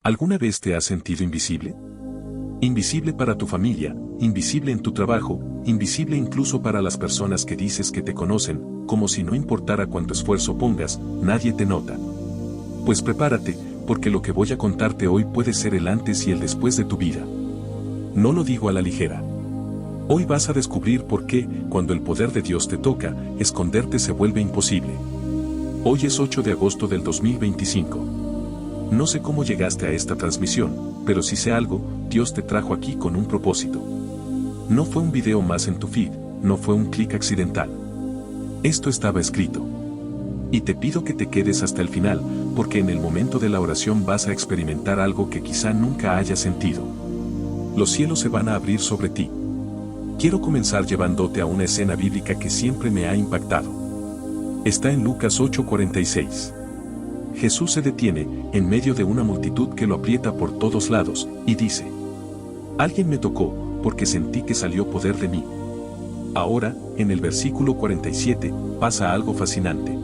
¿Alguna vez te has sentido invisible? Invisible para tu familia, invisible en tu trabajo, invisible incluso para las personas que dices que te conocen, como si no importara cuánto esfuerzo pongas, nadie te nota. Pues prepárate, porque lo que voy a contarte hoy puede ser el antes y el después de tu vida. No lo digo a la ligera. Hoy vas a descubrir por qué, cuando el poder de Dios te toca, esconderte se vuelve imposible. Hoy es 8 de agosto del 2025. No sé cómo llegaste a esta transmisión, pero si sé algo, Dios te trajo aquí con un propósito. No fue un video más en tu feed, no fue un clic accidental. Esto estaba escrito. Y te pido que te quedes hasta el final, porque en el momento de la oración vas a experimentar algo que quizá nunca hayas sentido. Los cielos se van a abrir sobre ti. Quiero comenzar llevándote a una escena bíblica que siempre me ha impactado. Está en Lucas 8:46. Jesús se detiene, en medio de una multitud que lo aprieta por todos lados, y dice: Alguien me tocó, porque sentí que salió poder de mí. Ahora, en el versículo 47, pasa algo fascinante.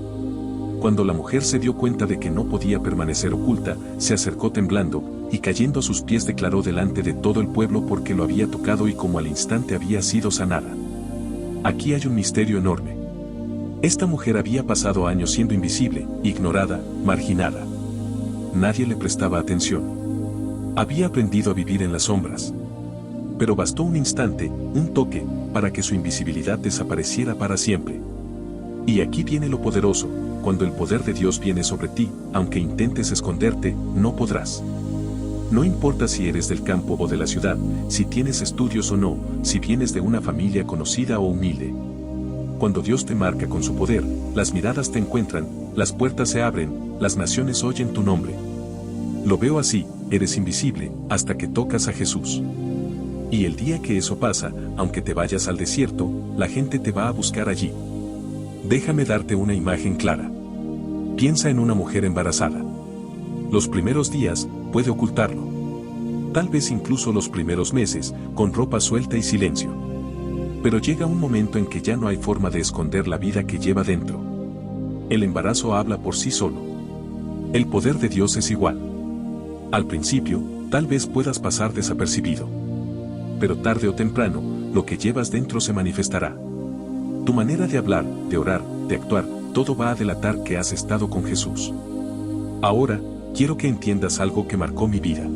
Cuando la mujer se dio cuenta de que no podía permanecer oculta, se acercó temblando, y cayendo a sus pies declaró delante de todo el pueblo porque lo había tocado y como al instante había sido sanada. Aquí hay un misterio enorme. Esta mujer había pasado años siendo invisible, ignorada, marginada. Nadie le prestaba atención. Había aprendido a vivir en las sombras. Pero bastó un instante, un toque, para que su invisibilidad desapareciera para siempre. Y aquí viene lo poderoso: cuando el poder de Dios viene sobre ti, aunque intentes esconderte, no podrás. No importa si eres del campo o de la ciudad, si tienes estudios o no, si vienes de una familia conocida o humilde. Cuando Dios te marca con su poder, las miradas te encuentran, las puertas se abren, las naciones oyen tu nombre. Lo veo así: eres invisible, hasta que tocas a Jesús. Y el día que eso pasa, aunque te vayas al desierto, la gente te va a buscar allí. Déjame darte una imagen clara. Piensa en una mujer embarazada. Los primeros días, puede ocultarlo. Tal vez incluso los primeros meses, con ropa suelta y silencio. Pero llega un momento en que ya no hay forma de esconder la vida que lleva dentro. El embarazo habla por sí solo. El poder de Dios es igual. Al principio, tal vez puedas pasar desapercibido. Pero tarde o temprano, lo que llevas dentro se manifestará. Tu manera de hablar, de orar, de actuar, todo va a delatar que has estado con Jesús. Ahora, quiero que entiendas algo que marcó mi vida.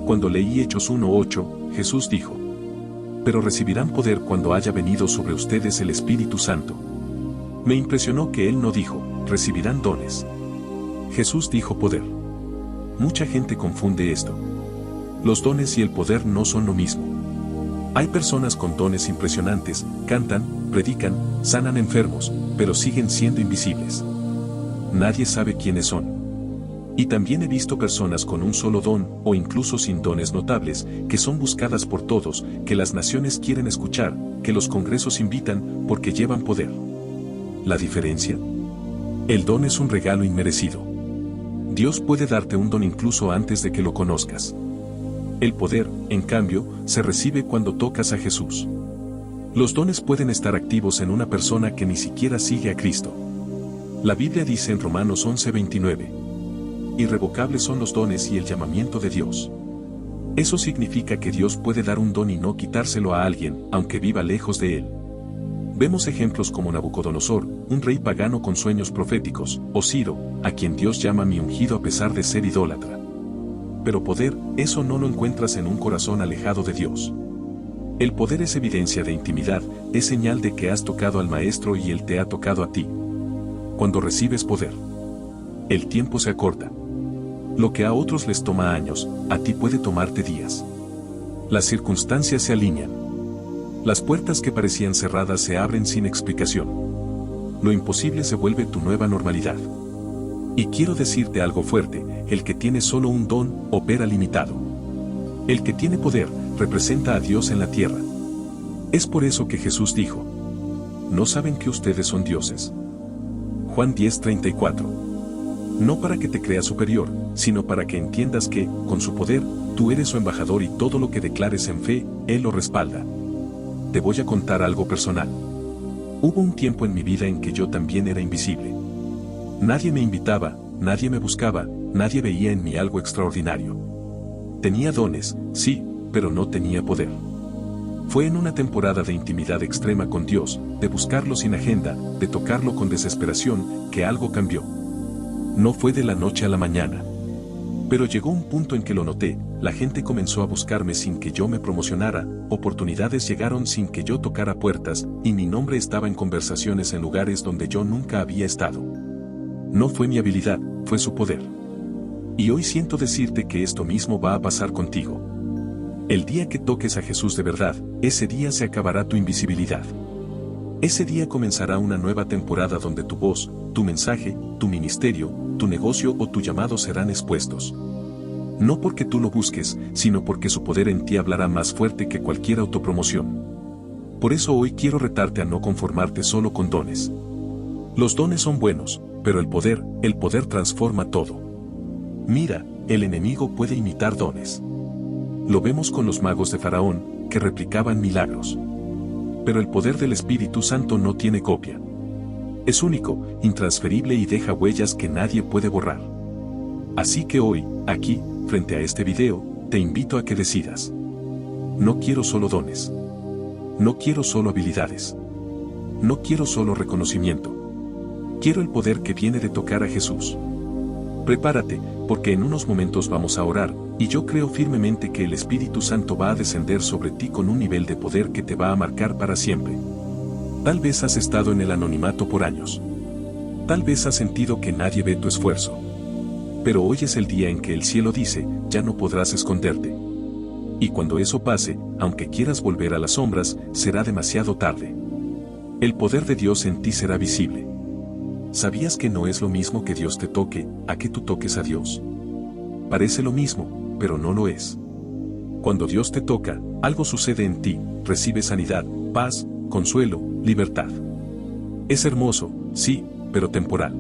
Cuando leí Hechos 1:8, Jesús dijo: Pero recibirán poder cuando haya venido sobre ustedes el Espíritu Santo. Me impresionó que Él no dijo: recibirán dones. Jesús dijo poder. Mucha gente confunde esto. Los dones y el poder no son lo mismo. Hay personas con dones impresionantes, cantan, predican, sanan enfermos, pero siguen siendo invisibles. Nadie sabe quiénes son. Y también he visto personas con un solo don, o incluso sin dones notables, que son buscadas por todos, que las naciones quieren escuchar, que los congresos invitan, porque llevan poder. ¿La diferencia? El don es un regalo inmerecido. Dios puede darte un don incluso antes de que lo conozcas. El poder, en cambio, se recibe cuando tocas a Jesús. Los dones pueden estar activos en una persona que ni siquiera sigue a Cristo. La Biblia dice en Romanos 11:29: Irrevocables son los dones y el llamamiento de Dios. Eso significa que Dios puede dar un don y no quitárselo a alguien, aunque viva lejos de él. Vemos ejemplos como Nabucodonosor, un rey pagano con sueños proféticos, o Ciro, a quien Dios llama mi ungido a pesar de ser idólatra. Pero poder, eso no lo encuentras en un corazón alejado de Dios. El poder es evidencia de intimidad, es señal de que has tocado al Maestro y Él te ha tocado a ti. Cuando recibes poder, el tiempo se acorta. Lo que a otros les toma años, a ti puede tomarte días. Las circunstancias se alinean. Las puertas que parecían cerradas se abren sin explicación. Lo imposible se vuelve tu nueva normalidad. Y quiero decirte algo fuerte: el que tiene solo un don, opera limitado. El que tiene poder, representa a Dios en la tierra. Es por eso que Jesús dijo: ¿no saben que ustedes son dioses? Juan 10:34. No para que te creas superior, sino para que entiendas que, con su poder, tú eres su embajador y todo lo que declares en fe, Él lo respalda. Te voy a contar algo personal. Hubo un tiempo en mi vida en que yo también era invisible. Nadie me invitaba, nadie me buscaba, nadie veía en mí algo extraordinario. Tenía dones, sí, pero no tenía poder. Fue en una temporada de intimidad extrema con Dios, de buscarlo sin agenda, de tocarlo con desesperación, que algo cambió. No fue de la noche a la mañana. Pero llegó un punto en que lo noté, la gente comenzó a buscarme sin que yo me promocionara, oportunidades llegaron sin que yo tocara puertas, y mi nombre estaba en conversaciones en lugares donde yo nunca había estado. No fue mi habilidad, fue su poder. Y hoy siento decirte que esto mismo va a pasar contigo. El día que toques a Jesús de verdad, ese día se acabará tu invisibilidad. Ese día comenzará una nueva temporada donde tu voz, tu mensaje, tu ministerio, tu negocio o tu llamado serán expuestos. No porque tú lo busques, sino porque su poder en ti hablará más fuerte que cualquier autopromoción. Por eso hoy quiero retarte a no conformarte solo con dones. Los dones son buenos, pero el poder transforma todo. Mira, el enemigo puede imitar dones. Lo vemos con los magos de Faraón, que replicaban milagros. Pero el poder del Espíritu Santo no tiene copia. Es único, intransferible y deja huellas que nadie puede borrar. Así que hoy, aquí, frente a este video, te invito a que decidas. No quiero solo dones. No quiero solo habilidades. No quiero solo reconocimiento. Quiero el poder que viene de tocar a Jesús. Prepárate, porque en unos momentos vamos a orar, y yo creo firmemente que el Espíritu Santo va a descender sobre ti con un nivel de poder que te va a marcar para siempre. Tal vez has estado en el anonimato por años. Tal vez has sentido que nadie ve tu esfuerzo. Pero hoy es el día en que el cielo dice, ya no podrás esconderte. Y cuando eso pase, aunque quieras volver a las sombras, será demasiado tarde. El poder de Dios en ti será visible. ¿Sabías que no es lo mismo que Dios te toque, a que tú toques a Dios? Parece lo mismo, pero no lo es. Cuando Dios te toca, algo sucede en ti, recibes sanidad, paz, consuelo, libertad. Es hermoso, sí, pero temporal.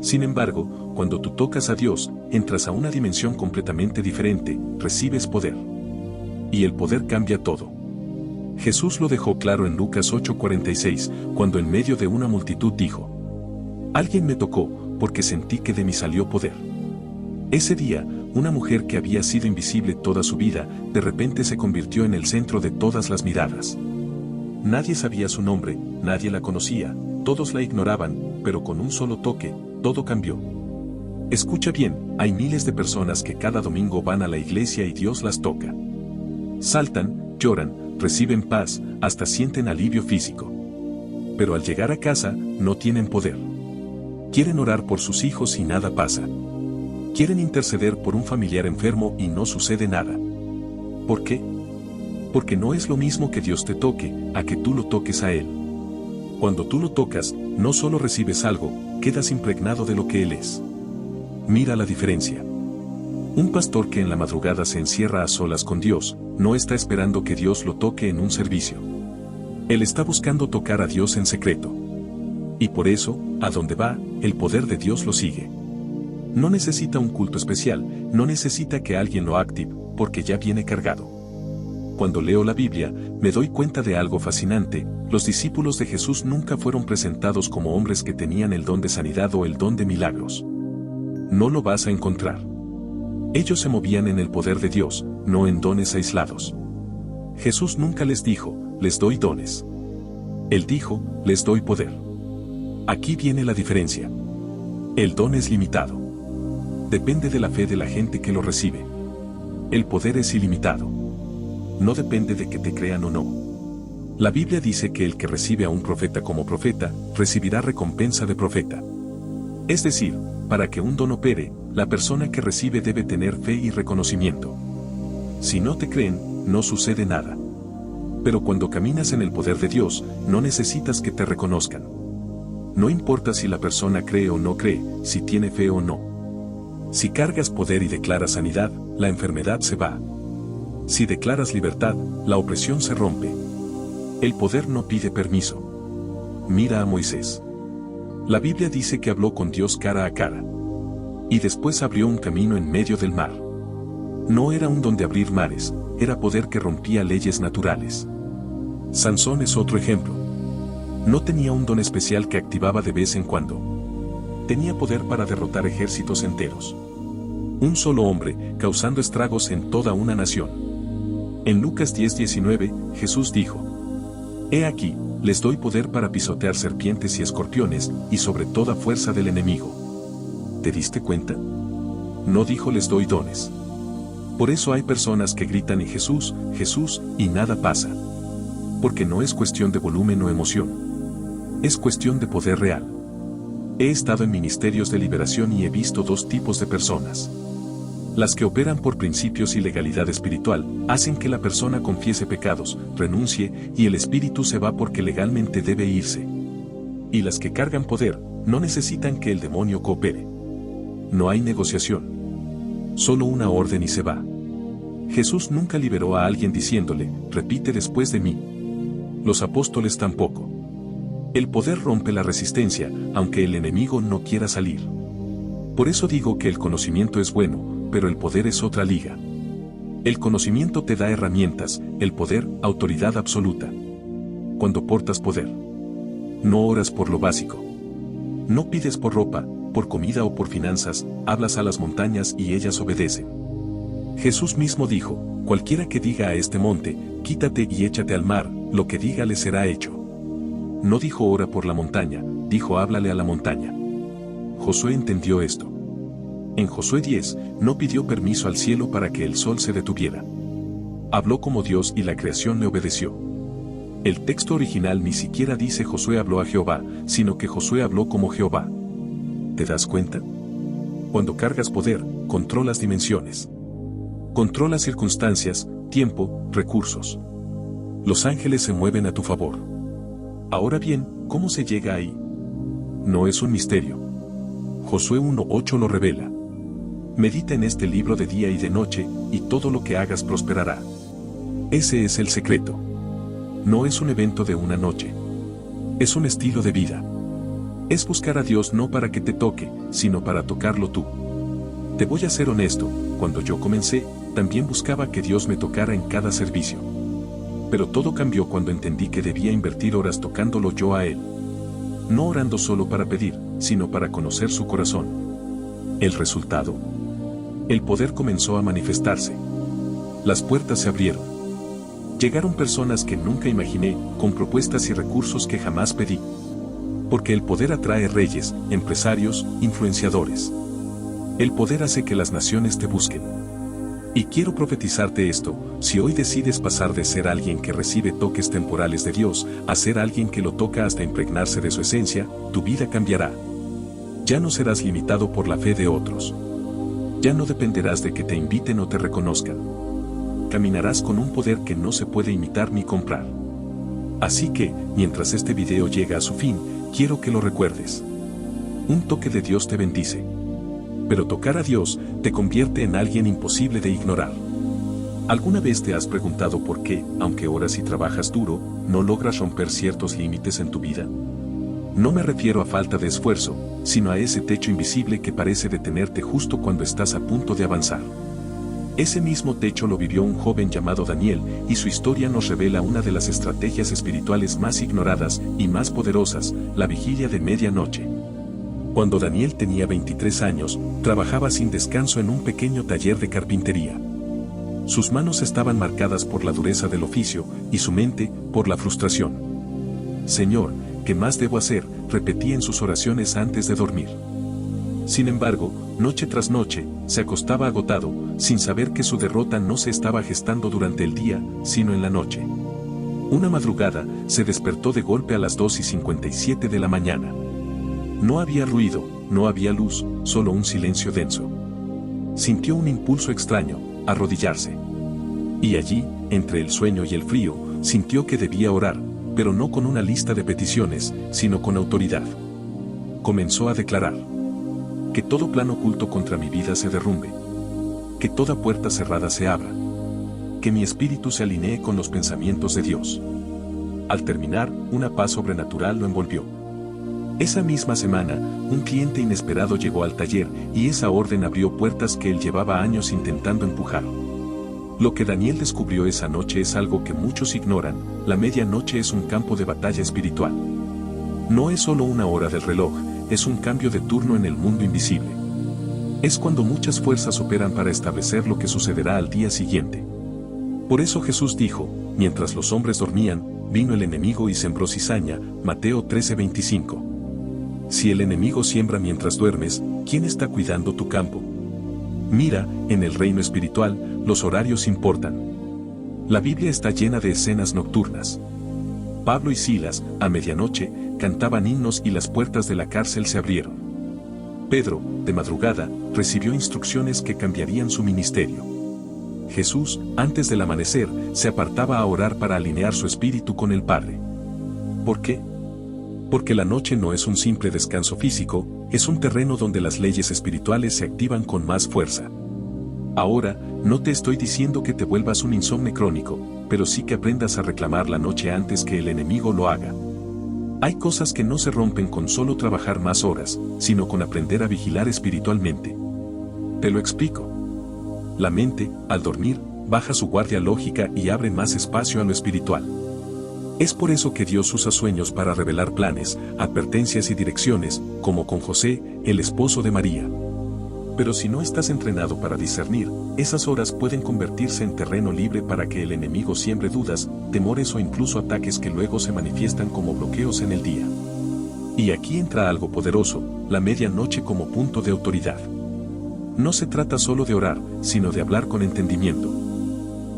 Sin embargo, cuando tú tocas a Dios, entras a una dimensión completamente diferente, recibes poder. Y el poder cambia todo. Jesús lo dejó claro en Lucas 8:46, cuando en medio de una multitud dijo: Alguien me tocó, porque sentí que de mí salió poder. Ese día, una mujer que había sido invisible toda su vida, de repente se convirtió en el centro de todas las miradas. Nadie sabía su nombre, nadie la conocía, todos la ignoraban, pero con un solo toque, todo cambió. Escucha bien, hay miles de personas que cada domingo van a la iglesia y Dios las toca. Saltan, lloran, reciben paz, hasta sienten alivio físico. Pero al llegar a casa, no tienen poder. Quieren orar por sus hijos y nada pasa. Quieren interceder por un familiar enfermo y no sucede nada. ¿Por qué? Porque no es lo mismo que Dios te toque, a que tú lo toques a Él. Cuando tú lo tocas, no solo recibes algo, quedas impregnado de lo que Él es. Mira la diferencia. Un pastor que en la madrugada se encierra a solas con Dios, no está esperando que Dios lo toque en un servicio. Él está buscando tocar a Dios en secreto. Y por eso, a donde va, el poder de Dios lo sigue. No necesita un culto especial, no necesita que alguien lo active, porque ya viene cargado. Cuando leo la Biblia, me doy cuenta de algo fascinante: los discípulos de Jesús nunca fueron presentados como hombres que tenían el don de sanidad o el don de milagros. No lo vas a encontrar. Ellos se movían en el poder de Dios, no en dones aislados. Jesús nunca les dijo, les doy dones. Él dijo, les doy poder. Aquí viene la diferencia. El don es limitado. Depende de la fe de la gente que lo recibe. El poder es ilimitado. No depende de que te crean o no. La Biblia dice que el que recibe a un profeta como profeta, recibirá recompensa de profeta. Es decir, para que un don opere, la persona que recibe debe tener fe y reconocimiento. Si no te creen, no sucede nada. Pero cuando caminas en el poder de Dios, no necesitas que te reconozcan. No importa si la persona cree o no cree, si tiene fe o no. Si cargas poder y declaras sanidad, la enfermedad se va. Si declaras libertad, la opresión se rompe. El poder no pide permiso. Mira a Moisés. La Biblia dice que habló con Dios cara a cara. Y después abrió un camino en medio del mar. No era un don de abrir mares, era poder que rompía leyes naturales. Sansón es otro ejemplo. No tenía un don especial que activaba de vez en cuando. Tenía poder para derrotar ejércitos enteros. Un solo hombre, causando estragos en toda una nación. En Lucas 10:19, Jesús dijo: He aquí, les doy poder para pisotear serpientes y escorpiones, y sobre toda fuerza del enemigo. ¿Te diste cuenta? No dijo les doy dones. Por eso hay personas que gritan en Jesús, Jesús, y nada pasa. Porque no es cuestión de volumen o emoción. Es cuestión de poder real. He estado en ministerios de liberación y he visto dos tipos de personas. Las que operan por principios y legalidad espiritual, hacen que la persona confiese pecados, renuncie, y el espíritu se va porque legalmente debe irse. Y las que cargan poder, no necesitan que el demonio coopere. No hay negociación. Solo una orden y se va. Jesús nunca liberó a alguien diciéndole, repite después de mí. Los apóstoles tampoco. El poder rompe la resistencia, aunque el enemigo no quiera salir. Por eso digo que el conocimiento es bueno, pero el poder es otra liga. El conocimiento te da herramientas, el poder, autoridad absoluta. Cuando portas poder, no oras por lo básico. No pides por ropa, por comida o por finanzas, hablas a las montañas y ellas obedecen. Jesús mismo dijo, cualquiera que diga a este monte, quítate y échate al mar, lo que diga le será hecho. No dijo ora por la montaña, dijo háblale a la montaña. Josué entendió esto. En Josué 10, no pidió permiso al cielo para que el sol se detuviera. Habló como Dios y la creación le obedeció. El texto original ni siquiera dice Josué habló a Jehová, sino que Josué habló como Jehová. ¿Te das cuenta? Cuando cargas poder, controlas dimensiones. Controlas circunstancias, tiempo, recursos. Los ángeles se mueven a tu favor. Ahora bien, ¿cómo se llega ahí? No es un misterio. Josué 1:8 lo revela. Medita en este libro de día y de noche, y todo lo que hagas prosperará. Ese es el secreto. No es un evento de una noche. Es un estilo de vida. Es buscar a Dios no para que te toque, sino para tocarlo tú. Te voy a ser honesto, cuando yo comencé, también buscaba que Dios me tocara en cada servicio. Pero todo cambió cuando entendí que debía invertir horas tocándolo yo a Él. No orando solo para pedir, sino para conocer su corazón. ¿El resultado? El poder comenzó a manifestarse. Las puertas se abrieron. Llegaron personas que nunca imaginé, con propuestas y recursos que jamás pedí. Porque el poder atrae reyes, empresarios, influenciadores. El poder hace que las naciones te busquen. Y quiero profetizarte esto, si hoy decides pasar de ser alguien que recibe toques temporales de Dios, a ser alguien que lo toca hasta impregnarse de su esencia, tu vida cambiará. Ya no serás limitado por la fe de otros. Ya no dependerás de que te inviten o te reconozcan. Caminarás con un poder que no se puede imitar ni comprar. Así que, mientras este video llega a su fin, quiero que lo recuerdes. Un toque de Dios te bendice. Pero tocar a Dios te convierte en alguien imposible de ignorar. ¿Alguna vez te has preguntado por qué, aunque oras y trabajas duro, no logras romper ciertos límites en tu vida? No me refiero a falta de esfuerzo, sino a ese techo invisible que parece detenerte justo cuando estás a punto de avanzar. Ese mismo techo lo vivió un joven llamado Daniel, y su historia nos revela una de las estrategias espirituales más ignoradas y más poderosas, la vigilia de medianoche. Cuando Daniel tenía 23 años, trabajaba sin descanso en un pequeño taller de carpintería. Sus manos estaban marcadas por la dureza del oficio, y su mente, por la frustración. Señor, ¿qué más debo hacer?, repetía en sus oraciones antes de dormir. Sin embargo, noche tras noche, se acostaba agotado, sin saber que su derrota no se estaba gestando durante el día, sino en la noche. Una madrugada, se despertó de golpe a las 2:57 de la mañana. No había ruido, no había luz, solo un silencio denso. Sintió un impulso extraño, arrodillarse. Y allí, entre el sueño y el frío, sintió que debía orar, pero no con una lista de peticiones, sino con autoridad. Comenzó a declarar: que todo plan oculto contra mi vida se derrumbe. Que toda puerta cerrada se abra. Que mi espíritu se alinee con los pensamientos de Dios. Al terminar, una paz sobrenatural lo envolvió. Esa misma semana, un cliente inesperado llegó al taller, y esa orden abrió puertas que él llevaba años intentando empujar. Lo que Daniel descubrió esa noche es algo que muchos ignoran: la medianoche es un campo de batalla espiritual. No es solo una hora del reloj, es un cambio de turno en el mundo invisible. Es cuando muchas fuerzas operan para establecer lo que sucederá al día siguiente. Por eso Jesús dijo, mientras los hombres dormían, vino el enemigo y sembró cizaña, Mateo 13:25. Si el enemigo siembra mientras duermes, ¿quién está cuidando tu campo? Mira, en el reino espiritual, los horarios importan. La Biblia está llena de escenas nocturnas. Pablo y Silas, a medianoche, cantaban himnos y las puertas de la cárcel se abrieron. Pedro, de madrugada, recibió instrucciones que cambiarían su ministerio. Jesús, antes del amanecer, se apartaba a orar para alinear su espíritu con el Padre. ¿Por qué? Porque la noche no es un simple descanso físico, es un terreno donde las leyes espirituales se activan con más fuerza. Ahora, no te estoy diciendo que te vuelvas un insomne crónico, pero sí que aprendas a reclamar la noche antes que el enemigo lo haga. Hay cosas que no se rompen con solo trabajar más horas, sino con aprender a vigilar espiritualmente. Te lo explico. La mente, al dormir, baja su guardia lógica y abre más espacio a lo espiritual. Es por eso que Dios usa sueños para revelar planes, advertencias y direcciones, como con José, el esposo de María. Pero si no estás entrenado para discernir, esas horas pueden convertirse en terreno libre para que el enemigo siembre dudas, temores o incluso ataques que luego se manifiestan como bloqueos en el día. Y aquí entra algo poderoso, la medianoche como punto de autoridad. No se trata solo de orar, sino de hablar con entendimiento.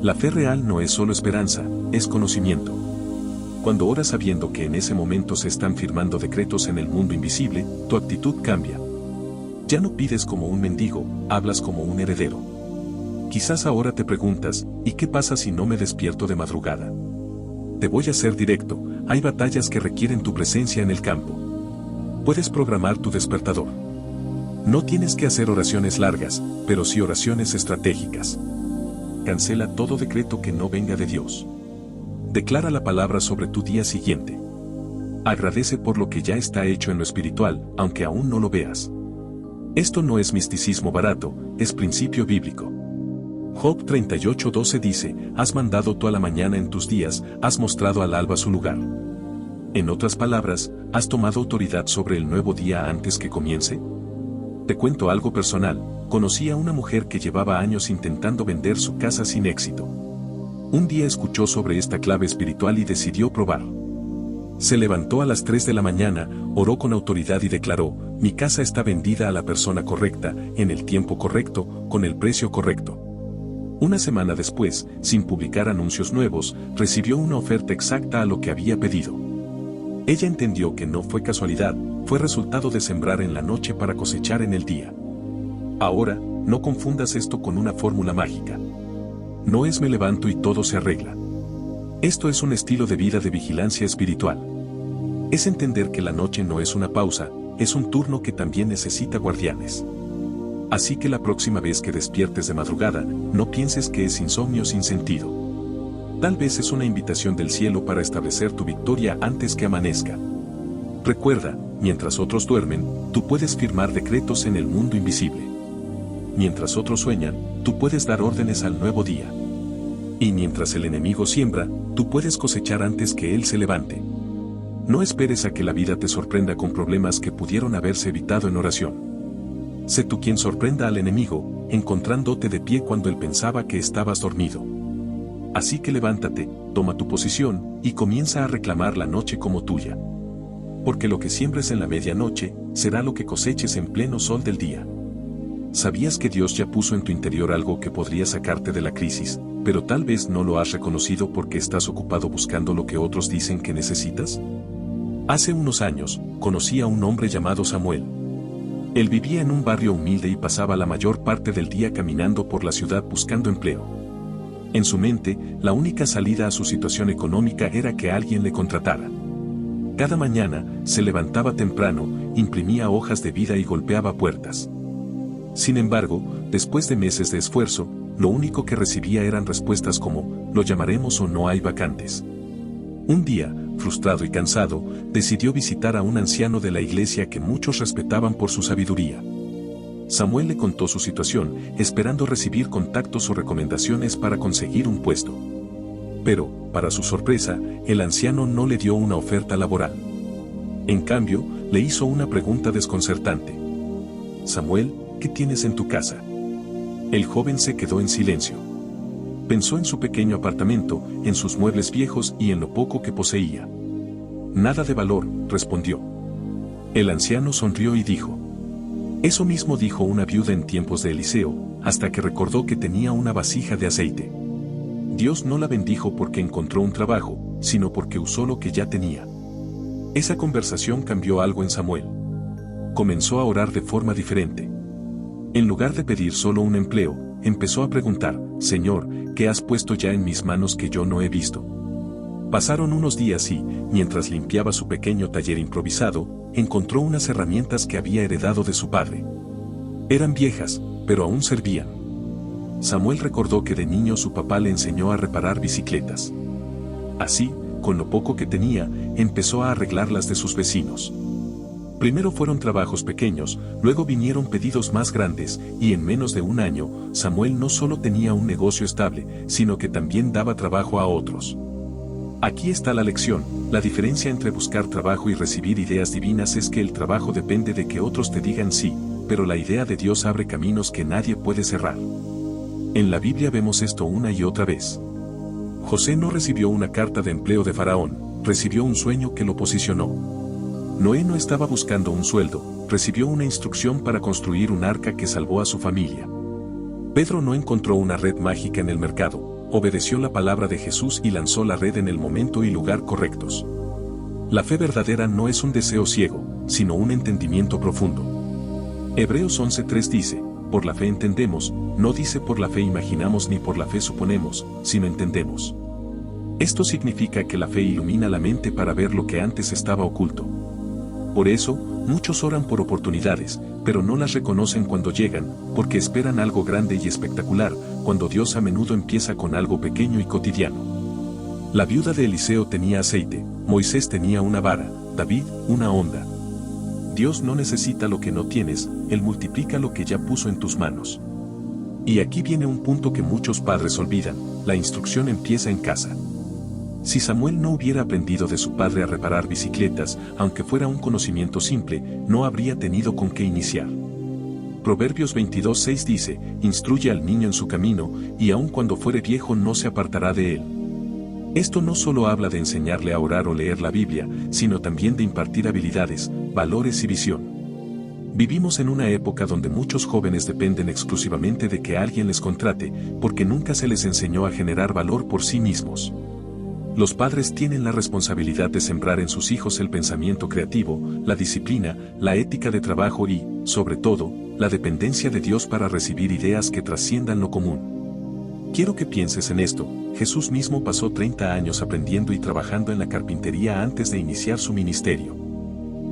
La fe real no es solo esperanza, es conocimiento. Cuando oras sabiendo que en ese momento se están firmando decretos en el mundo invisible, tu actitud cambia. Ya no pides como un mendigo, hablas como un heredero. Quizás ahora te preguntas, ¿y qué pasa si no me despierto de madrugada? Te voy a ser directo, hay batallas que requieren tu presencia en el campo. Puedes programar tu despertador. No tienes que hacer oraciones largas, pero sí oraciones estratégicas. Cancela todo decreto que no venga de Dios. Declara la palabra sobre tu día siguiente. Agradece por lo que ya está hecho en lo espiritual, aunque aún no lo veas. Esto no es misticismo barato, es principio bíblico. Job 38:12 dice, has mandado tú a la mañana en tus días, has mostrado al alba su lugar. En otras palabras, ¿has tomado autoridad sobre el nuevo día antes que comience? Te cuento algo personal, conocí a una mujer que llevaba años intentando vender su casa sin éxito. Un día escuchó sobre esta clave espiritual y decidió probar. Se levantó a las 3 de la mañana, oró con autoridad y declaró, mi casa está vendida a la persona correcta, en el tiempo correcto, con el precio correcto. Una semana después, sin publicar anuncios nuevos, recibió una oferta exacta a lo que había pedido. Ella entendió que no fue casualidad, fue resultado de sembrar en la noche para cosechar en el día. Ahora, no confundas esto con una fórmula mágica. No es me levanto y todo se arregla. Esto es un estilo de vida de vigilancia espiritual. Es entender que la noche no es una pausa, es un turno que también necesita guardianes. Así que la próxima vez que despiertes de madrugada, no pienses que es insomnio sin sentido. Tal vez es una invitación del cielo para establecer tu victoria antes que amanezca. Recuerda, mientras otros duermen, tú puedes firmar decretos en el mundo invisible. Mientras otros sueñan, tú puedes dar órdenes al nuevo día. Y mientras el enemigo siembra, tú puedes cosechar antes que él se levante. No esperes a que la vida te sorprenda con problemas que pudieron haberse evitado en oración. Sé tú quien sorprenda al enemigo, encontrándote de pie cuando él pensaba que estabas dormido. Así que levántate, toma tu posición, y comienza a reclamar la noche como tuya. Porque lo que siembres en la medianoche, será lo que coseches en pleno sol del día. ¿Sabías que Dios ya puso en tu interior algo que podría sacarte de la crisis, pero tal vez no lo has reconocido porque estás ocupado buscando lo que otros dicen que necesitas? Hace unos años, conocí a un hombre llamado Samuel. Él vivía en un barrio humilde y pasaba la mayor parte del día caminando por la ciudad buscando empleo. En su mente, la única salida a su situación económica era que alguien le contratara. Cada mañana, se levantaba temprano, imprimía hojas de vida y golpeaba puertas. Sin embargo, después de meses de esfuerzo, lo único que recibía eran respuestas como, lo llamaremos o no hay vacantes. Un día, frustrado y cansado, decidió visitar a un anciano de la iglesia que muchos respetaban por su sabiduría. Samuel le contó su situación, esperando recibir contactos o recomendaciones para conseguir un puesto. Pero, para su sorpresa, el anciano no le dio una oferta laboral. En cambio, le hizo una pregunta desconcertante. Samuel, ¿qué tienes en tu casa? El joven se quedó en silencio. Pensó en su pequeño apartamento, en sus muebles viejos y en lo poco que poseía. Nada de valor, respondió. El anciano sonrió y dijo. Eso mismo dijo una viuda en tiempos de Eliseo, hasta que recordó que tenía una vasija de aceite. Dios no la bendijo porque encontró un trabajo, sino porque usó lo que ya tenía. Esa conversación cambió algo en Samuel. Comenzó a orar de forma diferente. En lugar de pedir solo un empleo, empezó a preguntar, Señor, ¿qué has puesto ya en mis manos que yo no he visto? Pasaron unos días y, mientras limpiaba su pequeño taller improvisado, encontró unas herramientas que había heredado de su padre. Eran viejas, pero aún servían. Samuel recordó que de niño su papá le enseñó a reparar bicicletas. Así, con lo poco que tenía, empezó a arreglar las de sus vecinos. Primero fueron trabajos pequeños, luego vinieron pedidos más grandes, y en menos de un año, Samuel no solo tenía un negocio estable, sino que también daba trabajo a otros. Aquí está la lección, la diferencia entre buscar trabajo y recibir ideas divinas es que el trabajo depende de que otros te digan sí, pero la idea de Dios abre caminos que nadie puede cerrar. En la Biblia vemos esto una y otra vez. José no recibió una carta de empleo de Faraón, recibió un sueño que lo posicionó. Noé no estaba buscando un sueldo, recibió una instrucción para construir un arca que salvó a su familia. Pedro no encontró una red mágica en el mercado, obedeció la palabra de Jesús y lanzó la red en el momento y lugar correctos. La fe verdadera no es un deseo ciego, sino un entendimiento profundo. Hebreos 11:3 dice, por la fe entendemos, no dice por la fe imaginamos ni por la fe suponemos, sino entendemos. Esto significa que la fe ilumina la mente para ver lo que antes estaba oculto. Por eso, muchos oran por oportunidades, pero no las reconocen cuando llegan, porque esperan algo grande y espectacular, cuando Dios a menudo empieza con algo pequeño y cotidiano. La viuda de Eliseo tenía aceite, Moisés tenía una vara, David, una honda. Dios no necesita lo que no tienes, Él multiplica lo que ya puso en tus manos. Y aquí viene un punto que muchos padres olvidan, la instrucción empieza en casa. Si Samuel no hubiera aprendido de su padre a reparar bicicletas, aunque fuera un conocimiento simple, no habría tenido con qué iniciar. Proverbios 22:6 dice, instruye al niño en su camino, y aun cuando fuere viejo no se apartará de él. Esto no solo habla de enseñarle a orar o leer la Biblia, sino también de impartir habilidades, valores y visión. Vivimos en una época donde muchos jóvenes dependen exclusivamente de que alguien les contrate, porque nunca se les enseñó a generar valor por sí mismos. Los padres tienen la responsabilidad de sembrar en sus hijos el pensamiento creativo, la disciplina, la ética de trabajo y, sobre todo, la dependencia de Dios para recibir ideas que trasciendan lo común. Quiero que pienses en esto, Jesús mismo pasó 30 años aprendiendo y trabajando en la carpintería antes de iniciar su ministerio.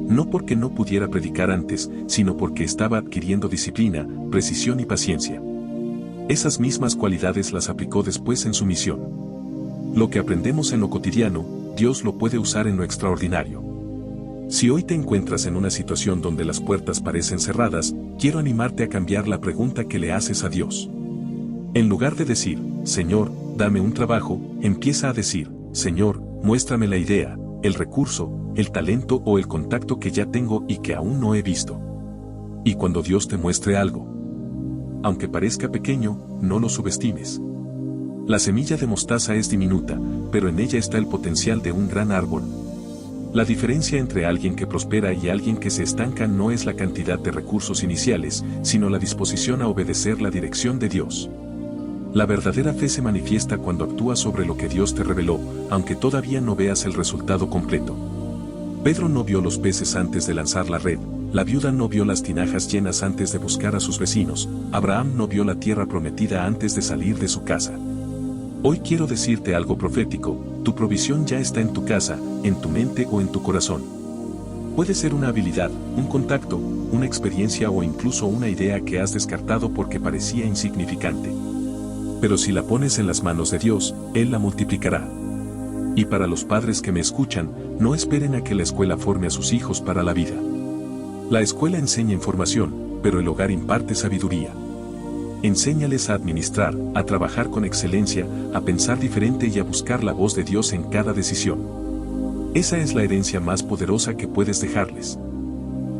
No porque no pudiera predicar antes, sino porque estaba adquiriendo disciplina, precisión y paciencia. Esas mismas cualidades las aplicó después en su misión. Lo que aprendemos en lo cotidiano, Dios lo puede usar en lo extraordinario. Si hoy te encuentras en una situación donde las puertas parecen cerradas, quiero animarte a cambiar la pregunta que le haces a Dios. En lugar de decir, Señor, dame un trabajo, empieza a decir, Señor, muéstrame la idea, el recurso, el talento o el contacto que ya tengo y que aún no he visto. Y cuando Dios te muestre algo, aunque parezca pequeño, no lo subestimes. La semilla de mostaza es diminuta, pero en ella está el potencial de un gran árbol. La diferencia entre alguien que prospera y alguien que se estanca no es la cantidad de recursos iniciales, sino la disposición a obedecer la dirección de Dios. La verdadera fe se manifiesta cuando actúas sobre lo que Dios te reveló, aunque todavía no veas el resultado completo. Pedro no vio los peces antes de lanzar la red, la viuda no vio las tinajas llenas antes de buscar a sus vecinos, Abraham no vio la tierra prometida antes de salir de su casa. Hoy quiero decirte algo profético, tu provisión ya está en tu casa, en tu mente o en tu corazón. Puede ser una habilidad, un contacto, una experiencia o incluso una idea que has descartado porque parecía insignificante. Pero si la pones en las manos de Dios, Él la multiplicará. Y para los padres que me escuchan, no esperen a que la escuela forme a sus hijos para la vida. La escuela enseña información, pero el hogar imparte sabiduría. Enséñales a administrar, a trabajar con excelencia, a pensar diferente y a buscar la voz de Dios en cada decisión. Esa es la herencia más poderosa que puedes dejarles.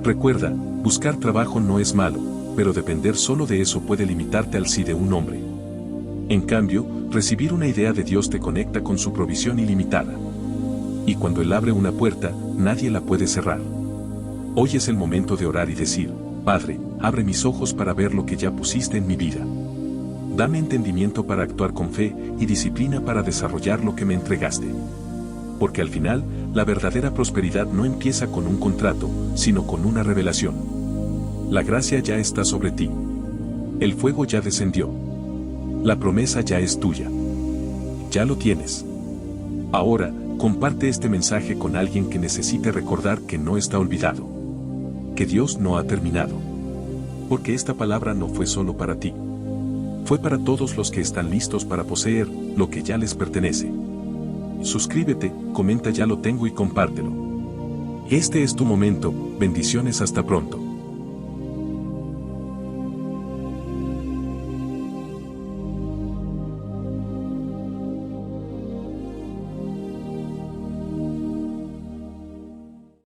Recuerda, buscar trabajo no es malo, pero depender solo de eso puede limitarte al sí de un hombre. En cambio, recibir una idea de Dios te conecta con su provisión ilimitada. Y cuando Él abre una puerta, nadie la puede cerrar. Hoy es el momento de orar y decir: Padre, abre mis ojos para ver lo que ya pusiste en mi vida. Dame entendimiento para actuar con fe y disciplina para desarrollar lo que me entregaste. Porque al final, la verdadera prosperidad no empieza con un contrato, sino con una revelación. La gracia ya está sobre ti. El fuego ya descendió. La promesa ya es tuya. Ya lo tienes. Ahora, comparte este mensaje con alguien que necesite recordar que no está olvidado. Que Dios no ha terminado. Porque esta palabra no fue solo para ti. Fue para todos los que están listos para poseer lo que ya les pertenece. Suscríbete, comenta ya lo tengo y compártelo. Este es tu momento, bendiciones hasta pronto.